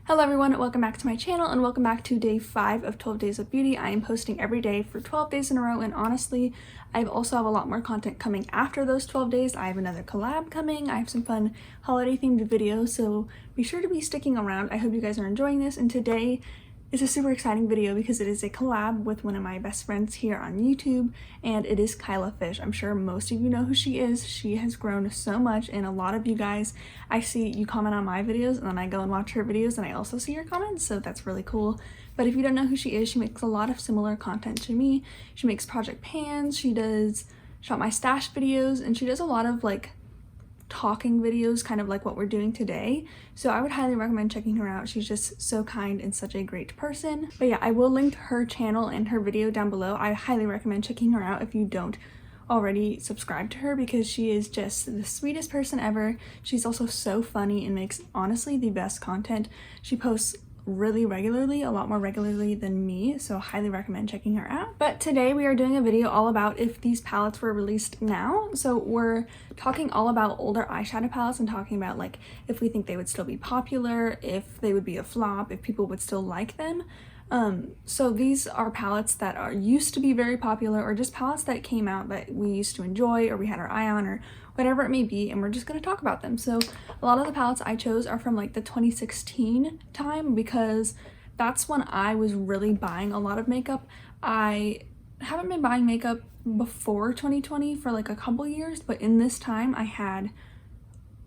Hello everyone, welcome back to my channel and welcome back to day 5 of 12 Days of Beauty. I am posting every day for 12 days in a row, and honestly, I also have a lot more content coming after those 12 days. I have another collab coming, I have some fun holiday themed videos, so be sure to be sticking around. I hope you guys are enjoying this, and today is a super exciting video because it is a collab with one of my best friends here on YouTube, and it is Kyla Fish. I'm sure most of you know who she is. She has grown so much, and a lot of you guys, I see you comment on my videos and then I go and watch her videos and I also see your comments, so that's really cool. But if you don't know who she is, she makes a lot of similar content to me. She makes project pans, she does shop my stash videos, and she does a lot of like talking videos, kind of like what we're doing today. So I would highly recommend checking her out. She's just so kind and such a great person. But yeah, I will link her channel and her video down below. I highly recommend checking her out if you don't already subscribe to her, because she is just the sweetest person ever. She's also so funny and makes honestly the best content. She posts really regularly, a lot more regularly than me, so highly recommend checking her out. But today we are doing a video all about if these palettes were released now. So we're talking all about older eyeshadow palettes and talking about like if we think they would still be popular, if they would be a flop, if people would still like them. So these are palettes that are used to be very popular, or just palettes that came out that we used to enjoy or we had our eye on, or whatever it may be, and we're just going to talk about them. So a lot of the palettes I chose are from like the 2016 time, because that's when I was really buying a lot of makeup. I haven't been buying makeup before 2020 for like a couple years, but in this time I had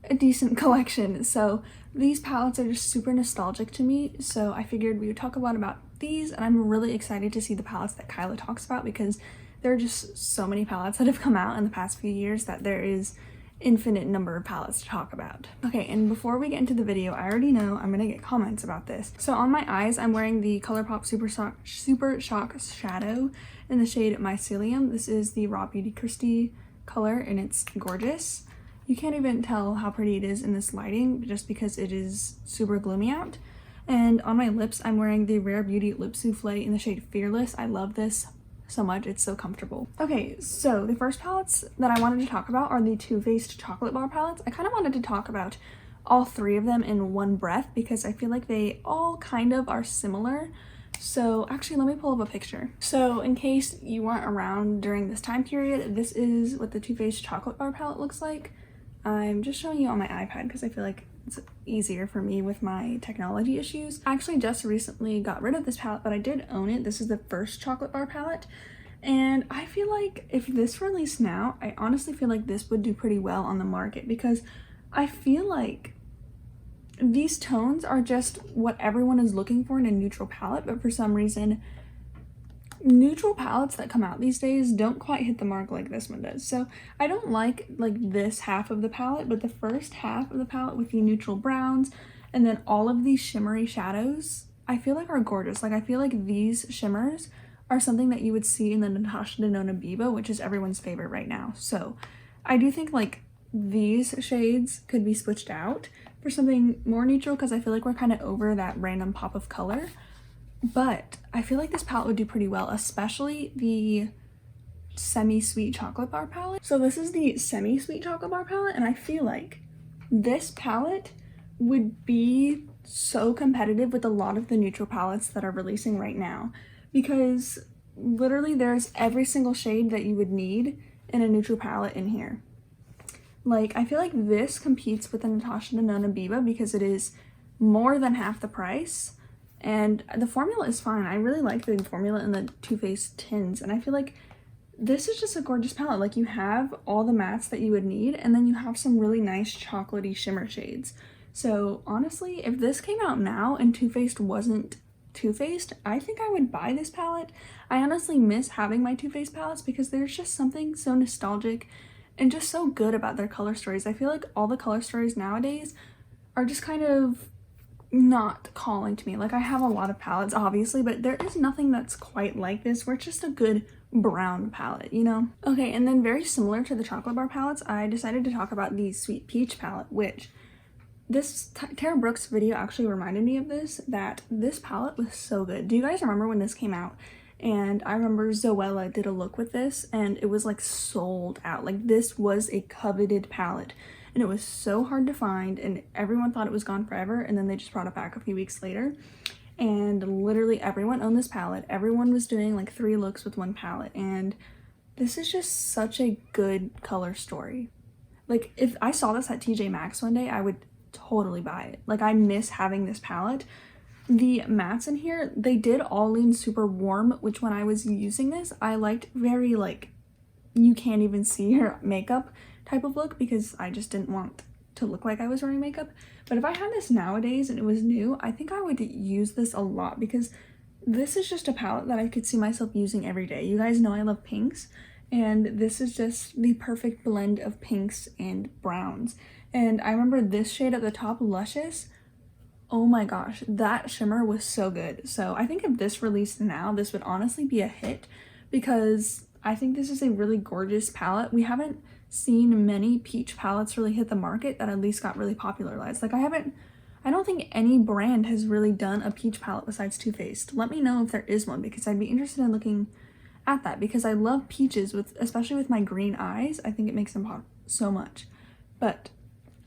a decent collection. So these palettes are just super nostalgic to me, so I figured we would talk about these, and I'm really excited to see the palettes that Kyla talks about, because there are just so many palettes that have come out in the past few years that there is infinite number of palettes to talk about. Okay, and before we get into the video, I already know I'm gonna get comments about this. So on my eyes, I'm wearing the ColourPop Super Shock Shadow in the shade Mycelium. This is the Raw Beauty Christie color, and it's gorgeous. You can't even tell how pretty it is in this lighting just because it is super gloomy out. And on my lips, I'm wearing the Rare Beauty Lip Souffle in the shade Fearless. I love this so much, it's so comfortable. Okay, so the first palettes that I wanted to talk about are the Too Faced Chocolate Bar palettes. I kind of wanted to talk about all three of them in one breath because I feel like they all kind of are similar. So actually, let me pull up a picture. So in case you weren't around during this time period, this is what the Too Faced Chocolate Bar palette looks like. I'm just showing you on my iPad because I feel like it's easier for me with my technology issues. I actually just recently got rid of this palette, but I did own it. This is the first chocolate bar palette, and I feel like if this released now, I honestly feel like this would do pretty well on the market, because I feel like these tones are just what everyone is looking for in a neutral palette, but for some reason neutral palettes that come out these days don't quite hit the mark like this one does. So I don't like this half of the palette, but the first half of the palette with the neutral browns and then all of these shimmery shadows, I feel like are gorgeous. Like I feel like these shimmers are something that you would see in the Natasha Denona Biba, which is everyone's favorite right now. So I do think like these shades could be switched out for something more neutral, because I feel like we're kind of over that random pop of color. But I feel like this palette would do pretty well, especially the Semi-Sweet Chocolate Bar palette. So this is the Semi-Sweet Chocolate Bar palette, and I feel like this palette would be so competitive with a lot of the neutral palettes that are releasing right now, because literally there's every single shade that you would need in a neutral palette in here. Like, I feel like this competes with the Natasha Denona Biba because it is more than half the price. And the formula is fine. I really like the formula in the Too Faced tins, and I feel like this is just a gorgeous palette. Like, you have all the mattes that you would need, and then you have some really nice chocolatey shimmer shades. So honestly, if this came out now and Too Faced wasn't Too Faced, I think I would buy this palette. I honestly miss having my Too Faced palettes because there's just something so nostalgic and just so good about their color stories. I feel like all the color stories nowadays are just kind of not calling to me. Like, I have a lot of palettes obviously, but there is nothing that's quite like this, where it's just a good brown palette, you know? Okay, and then very similar to the chocolate bar palettes, I decided to talk about the Sweet Peach palette, which this Tara Brooks video actually reminded me of this, that this palette was so good. Do you guys remember when this came out? And I remember Zoella did a look with this and it was like sold out. Like, this was a coveted palette. and it was so hard to find, and everyone thought it was gone forever, and then they just brought it back a few weeks later. And literally everyone owned this palette. Everyone was doing like 3 looks with one palette, and this is just such a good color story. Like, if I saw this at TJ Maxx one day, I would totally buy it. Like, I miss having this palette. The mattes in here, they did all lean super warm, which when I was using this, I liked very, like, you can't even see your makeup type of look, because I just didn't want to look like I was wearing makeup. But if I had this nowadays and it was new, I think I would use this a lot, because this is just a palette that I could see myself using every day. You guys know I love pinks, and this is just the perfect blend of pinks and browns. And I remember this shade at the top, Luscious. Oh my gosh, that shimmer was so good. So I think if this released now, this would honestly be a hit, because I think this is a really gorgeous palette. We haven't seen many peach palettes really hit the market that at least got really popularized. Like, I don't think any brand has really done a peach palette besides Too Faced. Let me know if there is one, because I'd be interested in looking at that, because I love peaches, especially with my green eyes. I think it makes them pop so much. But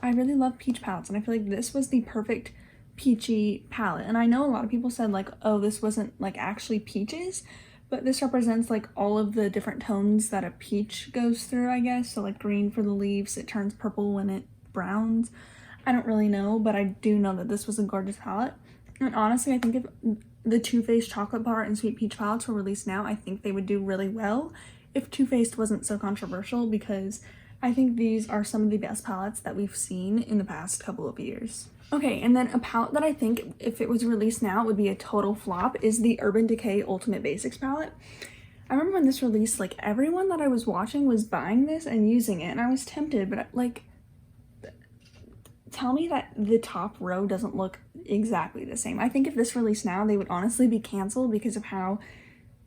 I really love peach palettes, and I feel like this was the perfect peachy palette. And I know a lot of people said like, oh, this wasn't like actually peaches, but this represents like all of the different tones that a peach goes through, I guess. So like green for the leaves, it turns purple when it browns. I don't really know, but I do know that this was a gorgeous palette. And honestly, I think if the Too Faced Chocolate Bar and Sweet Peach palettes were released now, I think they would do really well if Too Faced wasn't so controversial, because I think these are some of the best palettes that we've seen in the past couple of years. Okay, and then a palette that I think if it was released now would be a total flop is the Urban Decay Ultimate Basics palette. I remember when this released, like, everyone that I was watching was buying this and using it, and I was tempted, but like, tell me that the top row doesn't look exactly the same. I think if this released now, they would honestly be canceled because of how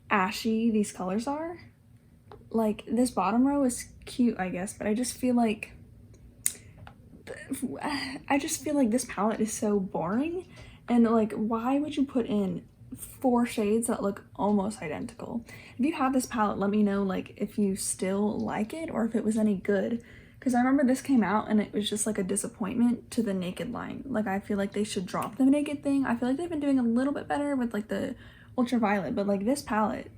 ashy these colors are. Like, this bottom row is cute, I guess, but I just feel like this palette is so boring, and like, why would you put in 4 shades that look almost identical? If you have this palette, let me know like if you still like it or if it was any good, because I remember this came out and it was just like a disappointment to the Naked line. Like, I feel like they should drop the Naked thing. I feel like they've been doing a little bit better with like the Ultraviolet, but like this palette,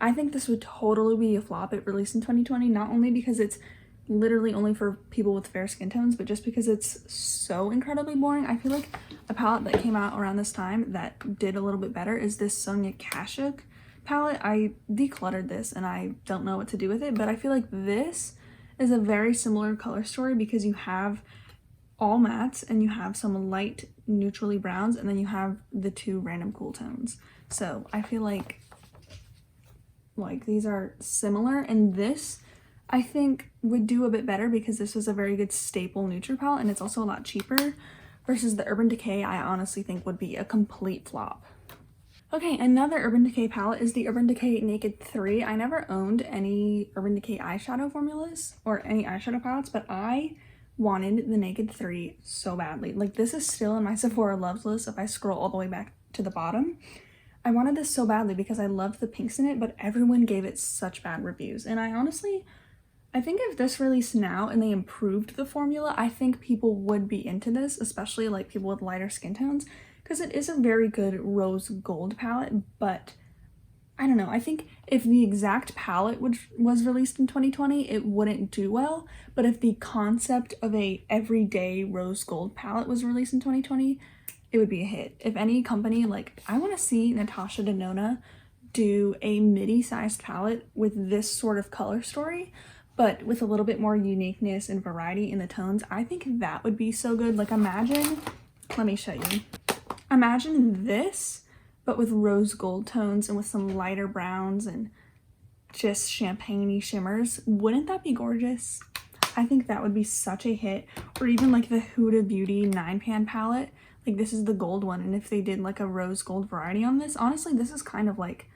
I think this would totally be a flop. It released in 2020, not only because it's literally only for people with fair skin tones, but just because it's so incredibly boring. I feel like a palette that came out around this time that did a little bit better is this Sonia Kashuk palette. I decluttered this and I don't know what to do with it, but I feel like this is a very similar color story, because you have all mattes and you have some light neutrally browns, and then you have the 2 random cool tones. So I feel like these are similar, and this I think would do a bit better because this was a very good staple neutral palette, and it's also a lot cheaper, versus the Urban Decay I honestly think would be a complete flop. Okay, another Urban Decay palette is the Urban Decay Naked 3. I never owned any Urban Decay eyeshadow formulas or any eyeshadow palettes, but I wanted the Naked 3 so badly. Like, this is still in my Sephora loves list if I scroll all the way back to the bottom. I wanted this so badly because I loved the pinks in it, but everyone gave it such bad reviews. And I think if this released now and they improved the formula, I think people would be into this, especially like people with lighter skin tones, because it is a very good rose gold palette. But I don't know, I think if the exact palette was released in 2020, it wouldn't do well. But if the concept of a everyday rose gold palette was released in 2020, it would be a hit. If any company, like, I want to see Natasha Denona do a midi-sized palette with this sort of color story, but with a little bit more uniqueness and variety in the tones. I think that would be so good. Like, imagine, let me show you. Imagine this, but with rose gold tones and with some lighter browns and just champagne-y shimmers. Wouldn't that be gorgeous? I think that would be such a hit. Or even like the Huda Beauty 9-pan palette. Like, this is the gold one, and if they did like a rose gold variety on this, honestly, this is kind of like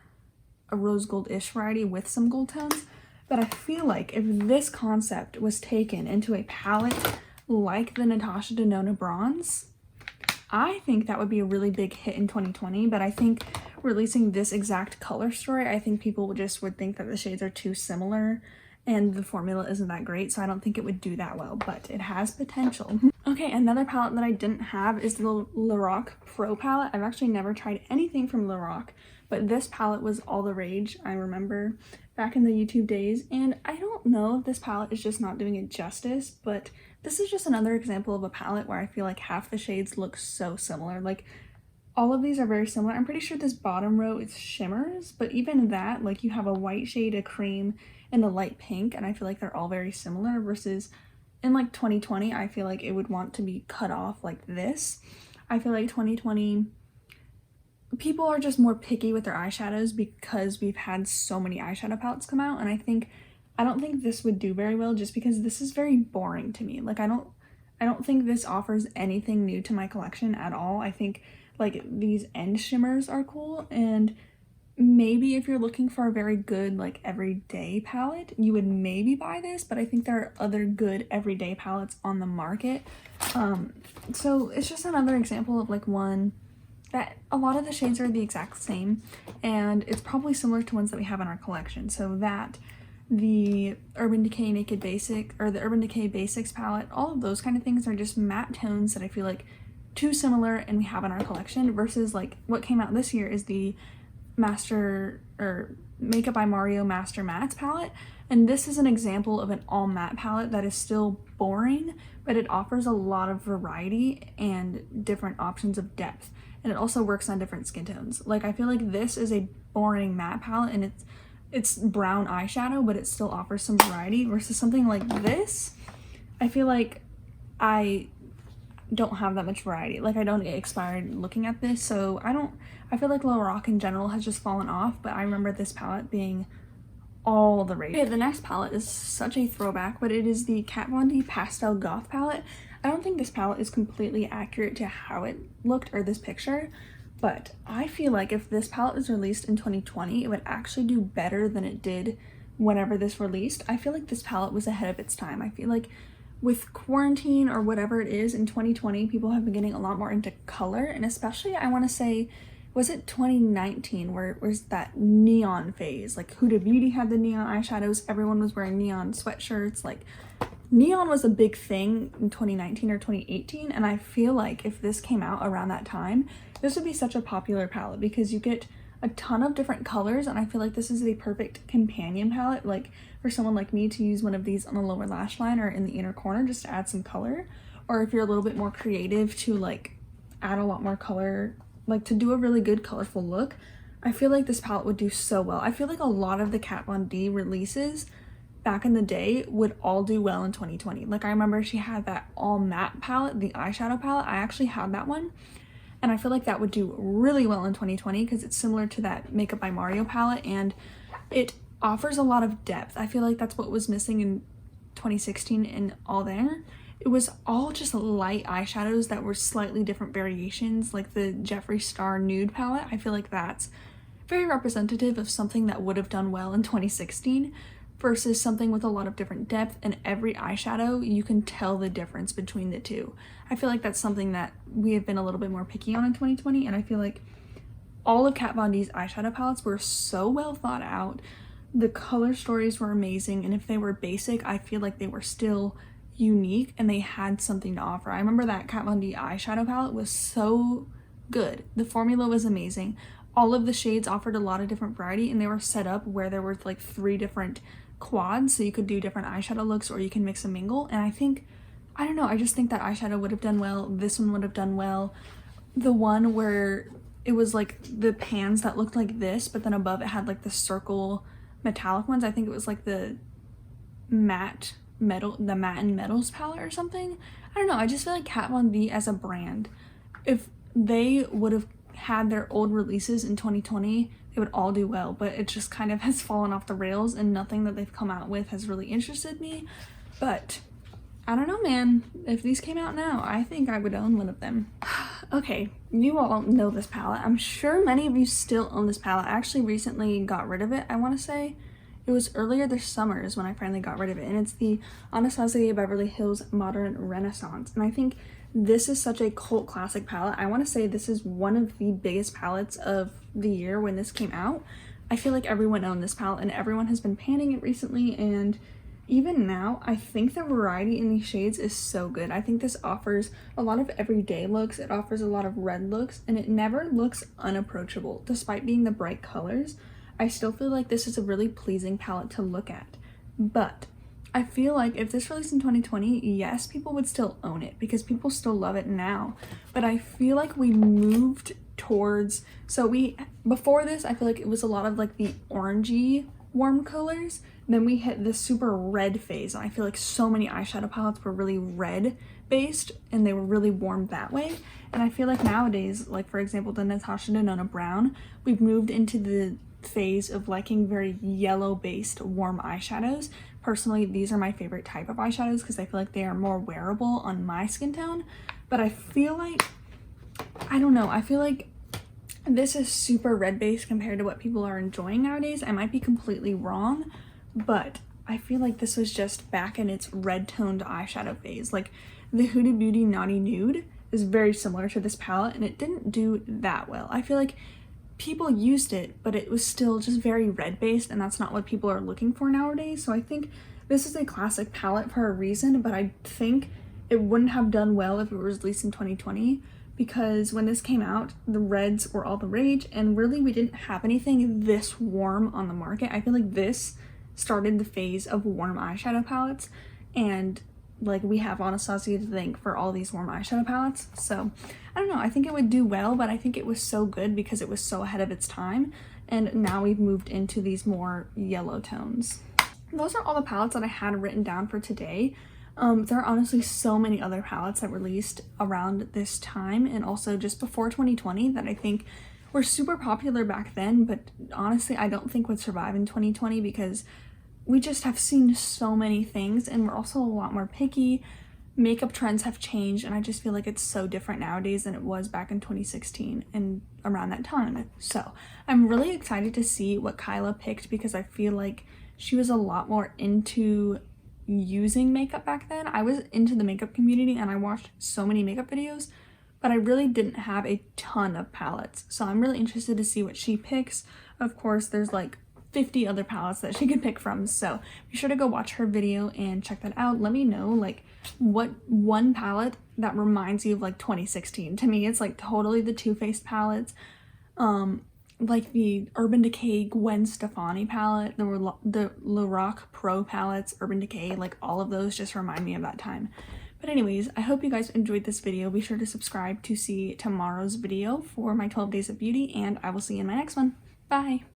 a rose gold-ish variety with some gold tones. But I feel like if this concept was taken into a palette like the Natasha Denona Bronze, I think that would be a really big hit in 2020. But I think releasing this exact color story, I think people would think that the shades are too similar and the formula isn't that great, so I don't think it would do that well, but it has potential. Okay, another palette that I didn't have is the Lorac Pro palette. I've actually never tried anything from Lorac, but this palette was all the rage, I remember, back in the YouTube days, and I don't know if this palette is just not doing it justice, but this is just another example of a palette where I feel like half the shades look so similar. Like, all of these are very similar. I'm pretty sure this bottom row is shimmers, but even that, like, you have a white shade, a cream, and a light pink, and I feel like they're all very similar, versus in like 2020, I feel like it would want to be cut off like this. I feel like 2020, people are just more picky with their eyeshadows because we've had so many eyeshadow palettes come out, and I don't think this would do very well just because this is very boring to me. Like, I don't think this offers anything new to my collection at all. I think like these end shimmers are cool, and maybe if you're looking for a very good like everyday palette, you would maybe buy this, but I think there are other good everyday palettes on the market. So it's just another example of like one that a lot of the shades are the exact same, and it's probably similar to ones that we have in our collection. So that, the Urban Decay Naked Basic, or the Urban Decay Basics palette, all of those kind of things are just matte tones that I feel like too similar and we have in our collection, versus like what came out this year is the Master or Makeup by Mario Master Mattes palette, and this is an example of an all matte palette that is still boring, but it offers a lot of variety and different options of depth, and it also works on different skin tones. Like, I feel like this is a boring matte palette and it's brown eyeshadow, but it still offers some variety, versus something like this, I feel like I don't have that much variety. Like, I don't get expired looking at this, so I feel like Lorac in general has just fallen off, but I remember this palette being all the rage. Okay, the next palette is such a throwback, but it is the Kat Von D Pastel Goth palette. I don't think this palette is completely accurate to how it looked, or this picture, but I feel like if this palette was released in 2020, it would actually do better than it did whenever this released. I feel like this palette was ahead of its time. I feel like with quarantine or whatever it is in 2020, people have been getting a lot more into color, and especially I want to say, was it 2019 where it was that neon phase? Like, Huda Beauty had the neon eyeshadows, everyone was wearing neon sweatshirts, like neon was a big thing in 2019 or 2018, and I feel like if this came out around that time, this would be such a popular palette because you get a ton of different colors, and I feel like this is the perfect companion palette, like for someone like me to use one of these on the lower lash line or in the inner corner just to add some color, or if you're a little bit more creative to like add a lot more color, like to do a really good colorful look. I feel like this palette would do so well. I feel like a lot of the Kat Von D releases back in the day would all do well in 2020. Like, I remember she had that all matte palette, the eyeshadow palette. I actually had that one, and I feel like that would do really well in 2020 because it's similar to that Makeup by Mario palette, and it offers a lot of depth. I feel like that's what was missing in 2016 and all there. It was all just light eyeshadows that were slightly different variations, like the Jeffree Star Nude palette. I feel like that's very representative of something that would have done well in 2016 versus something with a lot of different depth, and every eyeshadow you can tell the difference between the two. I feel like that's something that we have been a little bit more picky on in 2020, and I feel like all of Kat Von D's eyeshadow palettes were so well thought out. The color stories were amazing, and if they were basic, I feel like they were still unique and they had something to offer. I remember that Kat Von D eyeshadow palette was so good. The formula was amazing. All of the shades offered a lot of different variety, and they were set up where there were like 3 different quads, so you could do different eyeshadow looks or you can mix and mingle. And I don't know, I just think that eyeshadow would have done well. This one would have done well. The one where it was like the pans that looked like this, but then above it had like the circle metallic ones. I think it was like the matte and metals palette or something. I don't know, I just feel like Kat Von D as a brand, if they would have had their old releases in 2020, they would all do well, but it just kind of has fallen off the rails, and nothing that they've come out with has really interested me. But I don't know, man, if these came out now, I think I would own one of them. Okay, you all know this palette. I'm sure many of you still own this palette. I actually recently got rid of it. I want to say it was earlier this summer is when I finally got rid of it, and it's the Anastasia Beverly Hills Modern Renaissance, and I think this is such a cult classic palette. I want to say this is one of the biggest palettes of the year when this came out. I feel like everyone owned this palette and everyone has been panning it recently, and even now, I think the variety in these shades is so good. I think this offers a lot of everyday looks, it offers a lot of red looks, and it never looks unapproachable. Despite being the bright colors, I still feel like this is a really pleasing palette to look at. But I feel like if this released in 2020, yes, people would still own it because people still love it now. But I feel like we moved towards, before this, I feel like it was a lot of like the orangey warm colors. Then we hit the super red phase, and I feel like so many eyeshadow palettes were really red based and they were really warm that way. And I feel like nowadays, like for example the Natasha Denona Brown, we've moved into the phase of liking very yellow based warm eyeshadows. Personally, these are my favorite type of eyeshadows because I feel like they are more wearable on my skin tone. But I feel like, I don't know, I feel like this is super red based compared to what people are enjoying nowadays. I might be completely wrong, but I feel like this was just back in its red toned eyeshadow phase. Like the Huda Beauty Naughty Nude is very similar to this palette and it didn't do that well. I feel like people used it, but it was still just very red based, and that's not what people are looking for nowadays. So I think this is a classic palette for a reason, but I think it wouldn't have done well if it was released in 2020 because when this came out, the reds were all the rage, and really we didn't have anything this warm on the market. I feel like this started the phase of warm eyeshadow palettes, and like we have Anastasia to thank for all these warm eyeshadow palettes. So I don't know, I think it would do well, but I think it was so good because it was so ahead of its time, and now we've moved into these more yellow tones. Those are all the palettes that I had written down for today. There are honestly so many other palettes that released around this time and also just before 2020 that I think were super popular back then, but honestly I don't think would survive in 2020 because we just have seen so many things and we're also a lot more picky. Makeup trends have changed, and I just feel like it's so different nowadays than it was back in 2016 and around that time. So I'm really excited to see what Kyla picked because I feel like she was a lot more into using makeup back then. I was into the makeup community and I watched so many makeup videos, but I really didn't have a ton of palettes. So I'm really interested to see what she picks. Of course, there's like 50 other palettes that she could pick from, so be sure to go watch her video and check that out. Let me know like what one palette that reminds you of like 2016. To me it's like totally the Too Faced palettes, like the Urban Decay Gwen Stefani palette, the Lorac Pro palettes, Urban Decay, like all of those just remind me of that time. But anyways, I hope you guys enjoyed this video. Be sure to subscribe to see tomorrow's video for my 12 days of beauty, and I will see you in my next one. Bye!